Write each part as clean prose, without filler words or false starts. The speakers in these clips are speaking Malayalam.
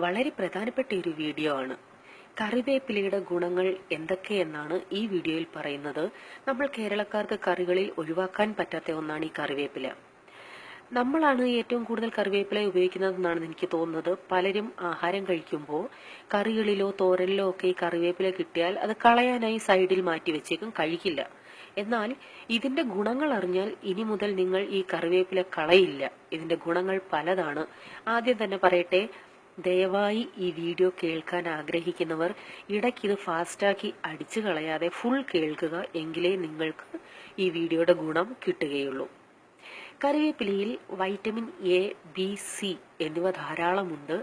വളരെ പ്രധാനപ്പെട്ട ഒരു വീഡിയോ ആണ്. കറിവേപ്പിലയുടെ ഗുണങ്ങൾ എന്തൊക്കെയെന്നാണ് ഈ വീഡിയോയിൽ പറയുന്നത്. നമ്മൾ കേരളക്കാർക്ക് കറികളിൽ ഒഴിവാക്കാൻ പറ്റാത്ത ഒന്നാണ് ഈ കറിവേപ്പില. നമ്മളാണ് ഏറ്റവും കൂടുതൽ കറിവേപ്പില ഉപയോഗിക്കുന്നതെന്നാണ് എനിക്ക് തോന്നുന്നത്. പലരും ആഹാരം കഴിക്കുമ്പോൾ കറികളിലോ തോരനിലോ ഒക്കെ ഈ കറിവേപ്പില കിട്ടിയാൽ അത് കളയാനായി സൈഡിൽ മാറ്റി വെച്ചേക്കും, കഴിക്കില്ല. എന്നാൽ ഇതിന്റെ ഗുണങ്ങൾ അറിഞ്ഞാൽ ഇനി മുതൽ നിങ്ങൾ ഈ കറിവേപ്പില കളയില്ല. ഇതിന്റെ ഗുണങ്ങൾ പലതാണ്. ആദ്യം തന്നെ പറയട്ടെ, ദയവായി ഈ വീഡിയോ കേൾക്കാൻ ആഗ്രഹിക്കുന്നവർ ഇടയ്ക്കിത് ഫാസ്റ്റാക്കി അടിച്ചു കളയാതെ ഫുൾ കേൾക്കുക, എങ്കിലേ നിങ്ങൾക്ക് ഈ വീഡിയോയുടെ ഗുണം കിട്ടുകയുള്ളൂ. കറിവേപ്പിലയിൽ വൈറ്റമിൻ എ, ബി, സി എന്നിവ ധാരാളമുണ്ട്.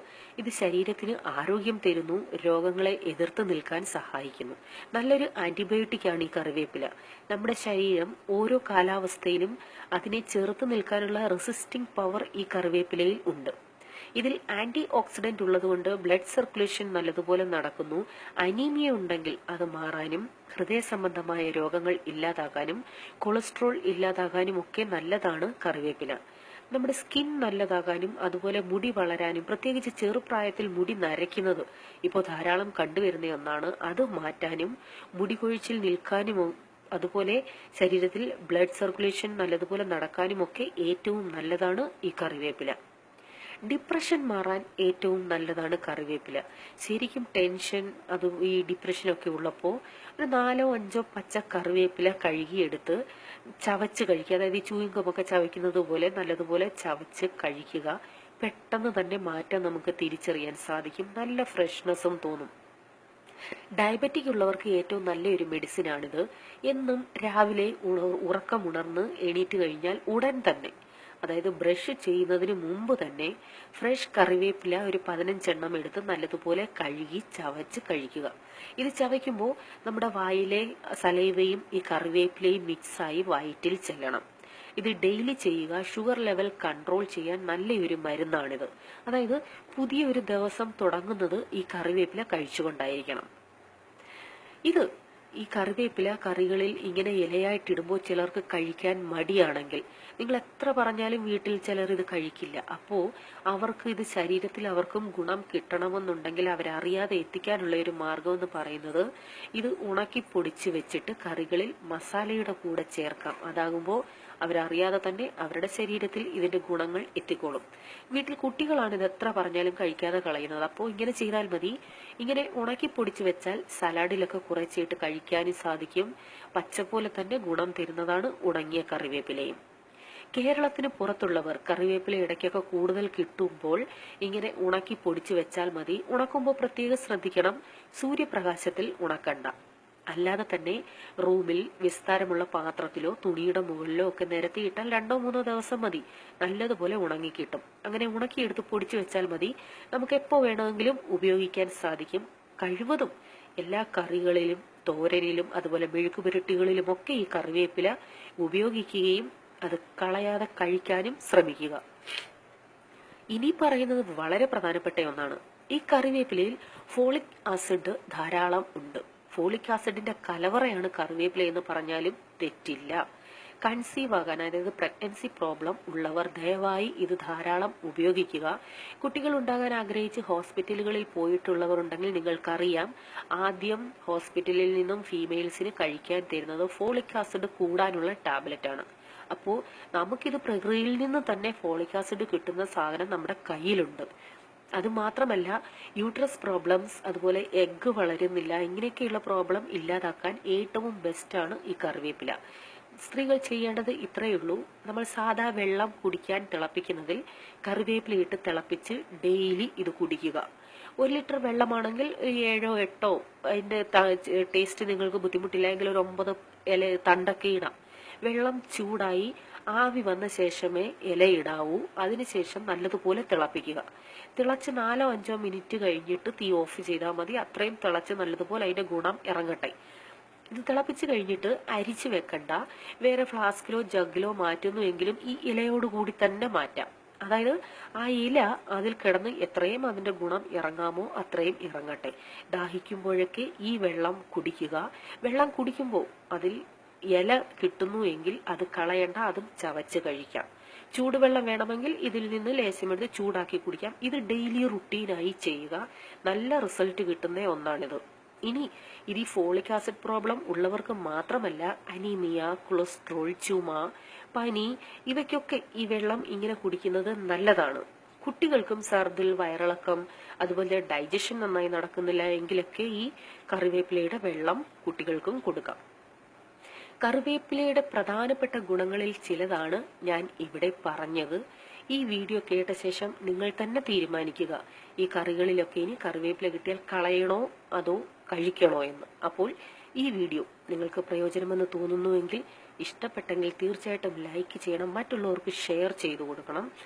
ഇത് ശരീരത്തിന് ആരോഗ്യം തരുന്നു, രോഗങ്ങളെ എതിർത്ത് നിൽക്കാൻ സഹായിക്കുന്നു. നല്ലൊരു ആന്റിബയോട്ടിക്കാണ് ഈ കറിവേപ്പില. നമ്മുടെ ശരീരം ഓരോ കാലാവസ്ഥയിലും അതിനെ ചെറുത്ത് നിൽക്കാനുള്ള റെസിസ്റ്റിംഗ് പവർ ഈ കറിവേപ്പിലയിൽ ഉണ്ട്. ഇതിൽ ആന്റി ഓക്സിഡന്റ് ഉള്ളതുകൊണ്ട് ബ്ലഡ് സർക്കുലേഷൻ നല്ലതുപോലെ നടക്കുന്നു. അനീമിയ ഉണ്ടെങ്കിൽ അത് മാറാനും ഹൃദയ സംബന്ധമായ രോഗങ്ങൾ ഇല്ലാതാകാനും കൊളസ്ട്രോൾ ഇല്ലാതാകാനും ഒക്കെ നല്ലതാണ് കറിവേപ്പില. നമ്മുടെ സ്കിൻ നല്ലതാകാനും അതുപോലെ മുടി വളരാനും, പ്രത്യേകിച്ച് ചെറുപ്രായത്തിൽ മുടി നരയ്ക്കുന്നത് ഇപ്പോൾ ധാരാളം കണ്ടുവരുന്ന ഒന്നാണ്. അത് മാറ്റാനും മുടി കൊഴിച്ചിൽ നിൽക്കാനും അതുപോലെ ശരീരത്തിൽ ബ്ലഡ് സർക്കുലേഷൻ നല്ലതുപോലെ നടക്കാനും ഒക്കെ ഏറ്റവും നല്ലതാണ് ഈ കറിവേപ്പില. ഡിപ്രഷൻ മാറാൻ ഏറ്റവും നല്ലതാണ് കറിവേപ്പില. ശരിക്കും ടെൻഷൻ ഈ ഡിപ്രഷനൊക്കെ ഉള്ളപ്പോൾ ഒരു 4-5 പച്ച കറിവേപ്പില കഴുകിയെടുത്ത് ചവച്ച് കഴിക്കുക. അതായത് ഈ ചൂയിങ്കമൊക്കെ ചവയ്ക്കുന്നത് പോലെ നല്ലതുപോലെ ചവച്ച് കഴിക്കുക. പെട്ടെന്ന് തന്നെ മാറ്റം നമുക്ക് തിരിച്ചറിയാൻ സാധിക്കും. നല്ല ഫ്രഷ്നെസ്സും തോന്നും. ഡയബറ്റിക് ഉള്ളവർക്ക് ഏറ്റവും നല്ലൊരു മെഡിസിൻ ആണിത്. എന്നും രാവിലെ ഉറക്കമുണർന്ന് എണീറ്റ് കഴിഞ്ഞാൽ ഉടൻ തന്നെ, അതായത് ബ്രഷ് ചെയ്യുന്നതിന് മുമ്പ് തന്നെ ഫ്രഷ് കറിവേപ്പില ഒരു 15 എണ്ണം എടുത്ത് നല്ലതുപോലെ കഴുകി ചവച്ച് കഴിക്കുക. ഇത് ചവയ്ക്കുമ്പോൾ നമ്മുടെ വായിലെ സലൈവയും ഈ കറിവേപ്പിലയും മിക്സായി വയറ്റിൽ ചെല്ലണം. ഇത് ഡെയിലി ചെയ്യുക. ഷുഗർ ലെവൽ കൺട്രോൾ ചെയ്യാൻ നല്ലൊരു മരുന്നാണിത്. അതായത് പുതിയൊരു ദിവസം തുടങ്ങുന്നത് ഈ കറിവേപ്പില കഴിച്ചുകൊണ്ടായിരിക്കണം. ഈ കറിവേപ്പില കറികളിൽ ഇങ്ങനെ ഇലയായിട്ടിടുമ്പോൾ ചിലർക്ക് കഴിക്കാൻ മടിയാണെങ്കിൽ, നിങ്ങൾ എത്ര പറഞ്ഞാലും വീട്ടിൽ ചിലർ ഇത് കഴിക്കില്ല. അപ്പോൾ അവർക്ക് ഇത് ശരീരത്തിൽ അവർക്കും ഗുണം കിട്ടണമെന്നുണ്ടെങ്കിൽ അവരറിയാതെ എത്തിക്കാനുള്ള ഒരു മാർഗം എന്ന് പറയുന്നത് ഇത് ഉണക്കി പൊടിച്ച് വെച്ചിട്ട് കറികളിൽ മസാലയുടെ കൂടെ ചേർക്കാം. അതാകുമ്പോൾ അവരറിയാതെ തന്നെ അവരുടെ ശരീരത്തിൽ ഇതിന്റെ ഗുണങ്ങൾ എത്തിക്കോളും. വീട്ടിൽ കുട്ടികളാണ് ഇത് എത്ര പറഞ്ഞാലും കഴിക്കാതെ കളയുന്നത്. അപ്പോൾ ഇങ്ങനെ ചെയ്താൽ മതി. ഇങ്ങനെ ഉണക്കി പൊടിച്ചു വെച്ചാൽ സലാഡിലൊക്കെ കുറച്ചിട്ട് കഴിക്കാനും സാധിക്കും. പച്ചപോലെ തന്നെ ഗുണം തരുന്നതാണ് ഉണങ്ങിയ കറിവേപ്പിലയും. കേരളത്തിന് പുറത്തുള്ളവർ കറിവേപ്പില ഇടയ്ക്കൊക്കെ കൂടുതൽ കിട്ടുമ്പോൾ ഇങ്ങനെ ഉണക്കി പൊടിച്ചു വെച്ചാൽ മതി. ഉണക്കുമ്പോൾ പ്രത്യേകം ശ്രദ്ധിക്കണം, സൂര്യപ്രകാശത്തിൽ ഉണക്കണ്ട. അല്ലാതെ തന്നെ റൂമിൽ വിസ്താരമുള്ള പാത്രത്തിലോ തുണിയുടെ മുകളിലോ ഒക്കെ നിരത്തിയിട്ടാൽ 2-3 ദിവസം മതി, നല്ലതുപോലെ ഉണങ്ങിക്കിട്ടും. അങ്ങനെ ഉണക്കിയെടുത്ത് പൊടിച്ചു വെച്ചാൽ മതി. നമുക്ക് എപ്പോ വേണമെങ്കിലും ഉപയോഗിക്കാൻ സാധിക്കും. കഴിവതും എല്ലാ കറികളിലും തോരനിലും അതുപോലെ മെഴുക്കുപുരട്ടികളിലും ഒക്കെ ഈ കറിവേപ്പില ഉപയോഗിക്കുകയും അത് കളയാതെ കഴിക്കാനും ശ്രമിക്കുക. ഇനി പറയുന്നത് വളരെ പ്രധാനപ്പെട്ട ഒന്നാണ്. ഈ കറിവേപ്പിലയിൽ ഫോളിക് ആസിഡ് ധാരാളം ഉണ്ട്. ഫോളിക് ആസിഡിന്റെ കലവറയാണ് കറിവേപ്പില എന്ന് പറഞ്ഞാലും തെറ്റില്ല. കൺസീവ് ആകാൻ, അതായത് പ്രഗ്നൻസി പ്രോബ്ലം ഉള്ളവർ ദയവായി ഇത് ധാരാളം ഉപയോഗിക്കുക. കുട്ടികൾ ഉണ്ടാകാൻ ആഗ്രഹിച്ച് ഹോസ്പിറ്റലുകളിൽ പോയിട്ടുള്ളവർ ഉണ്ടെങ്കിൽ നിങ്ങൾക്കറിയാം, ആദ്യം ഹോസ്പിറ്റലിൽ നിന്നും ഫീമെയിൽസിന് കഴിക്കാൻ തരുന്നത് ഫോളിക് ആസിഡ് കൂടാനുള്ള ടാബ്ലറ്റ് ആണ്. അപ്പോൾ നമുക്കിത് പ്രകൃതിയിൽ നിന്ന് തന്നെ ഫോളിക് ആസിഡ് കിട്ടുന്ന സാധനം നമ്മുടെ കയ്യിലുണ്ട്. അത് മാത്രമല്ല, യൂട്രസ് പ്രോബ്ലംസ്, അതുപോലെ എഗ്ഗ് വളരുന്നില്ല, ഇങ്ങനെയൊക്കെയുള്ള പ്രോബ്ലം ഇല്ലാതാക്കാൻ ഏറ്റവും ബെസ്റ്റാണ് ഈ കറിവേപ്പില. സ്ത്രീകൾ ചെയ്യേണ്ടത് ഇത്രയേ ഉള്ളൂ. നമ്മൾ സാധാ വെള്ളം കുടിക്കാൻ തിളപ്പിക്കുന്നതിൽ കറിവേപ്പില ഇട്ട് തിളപ്പിച്ച് ഡെയിലി ഇത് കുടിക്കുക. 1 ലിറ്റർ വെള്ളമാണെങ്കിൽ 7-8, അതിന്റെ ടേസ്റ്റ് നിങ്ങൾക്ക് ബുദ്ധിമുട്ടില്ല എങ്കിൽ ഒരു 9 ഇല തണ്ടൊക്കെ ഇടാം. വെള്ളം ചൂടായി ആവി വന്ന ശേഷമേ ഇലയിടാവൂ. അതിനുശേഷം നല്ലതുപോലെ തിളപ്പിക്കുക. തിളച്ച് 4-5 മിനിറ്റ് കഴിഞ്ഞിട്ട് തീ ഓഫ് ചെയ്താൽ മതി. അത്രയും തിളച്ച് നല്ലതുപോലെ അതിന്റെ ഗുണം ഇറങ്ങട്ടെ. ഇത് തിളപ്പിച്ച് കഴിഞ്ഞിട്ട് അരിച്ചു വെക്കണ്ട. വേറെ ഫ്ലാസ്കിലോ ജഗ്ഗിലോ മാറ്റുന്നുവെങ്കിലും ഈ ഇലയോടുകൂടി തന്നെ മാറ്റാം. അതായത് ആ ഇല അതിൽ കിടന്ന് എത്രയും അതിന്റെ ഗുണം ഇറങ്ങാമോ അത്രയും ഇറങ്ങട്ടെ. ദാഹിക്കുമ്പോഴൊക്കെ ഈ വെള്ളം കുടിക്കുക. വെള്ളം കുടിക്കുമ്പോൾ അതിൽ ഇല കിട്ടുന്നു എങ്കിൽ അത് കളയണ്ട, അതും ചവച്ച് കഴിക്കാം. ചൂടുവെള്ളം വേണമെങ്കിൽ ഇതിൽ നിന്ന് ലേശമെടുത്ത് ചൂടാക്കി കുടിക്കാം. ഇത് ഡെയിലി റുട്ടീനായി ചെയ്യുക. നല്ല റിസൾട്ട് കിട്ടുന്ന ഒന്നാണിത്. ഇനി ഇത് ഈ ഫോളിക് ആസിഡ് പ്രോബ്ലം ഉള്ളവർക്ക് മാത്രമല്ല, അനീമിയ, കൊളസ്ട്രോൾ, ചുമ, പനി ഇവയ്ക്കൊക്കെ ഈ വെള്ളം ഇങ്ങനെ കുടിക്കുന്നത് നല്ലതാണ്. കുട്ടികൾക്കും ഛർദിൽ, വയറിളക്കം, അതുപോലെ ഡൈജഷൻ നന്നായി നടക്കുന്നില്ല എങ്കിലൊക്കെ ഈ കറിവേപ്പിലയുടെ വെള്ളം കുട്ടികൾക്കും കൊടുക്കാം. കറിവേപ്പിലയുടെ പ്രധാനപ്പെട്ട ഗുണങ്ങളിൽ ചിലതാണ് ഞാൻ ഇവിടെ പറഞ്ഞത്. ഈ വീഡിയോ കേട്ട ശേഷം നിങ്ങൾ തന്നെ തീരുമാനിക്കുക, ഈ കറികളിലൊക്കെ ഇനി കറിവേപ്പില കിട്ടിയാൽ കളയണോ അതോ കഴിക്കണോ എന്ന്. അപ്പോൾ ഈ വീഡിയോ നിങ്ങൾക്ക് പ്രയോജനമെന്ന് തോന്നുന്നുവെങ്കിൽ, ഇഷ്ടപ്പെട്ടെങ്കിൽ തീർച്ചയായിട്ടും ലൈക്ക് ചെയ്യണം, മറ്റുള്ളവർക്ക് ഷെയർ ചെയ്തു കൊടുക്കണം.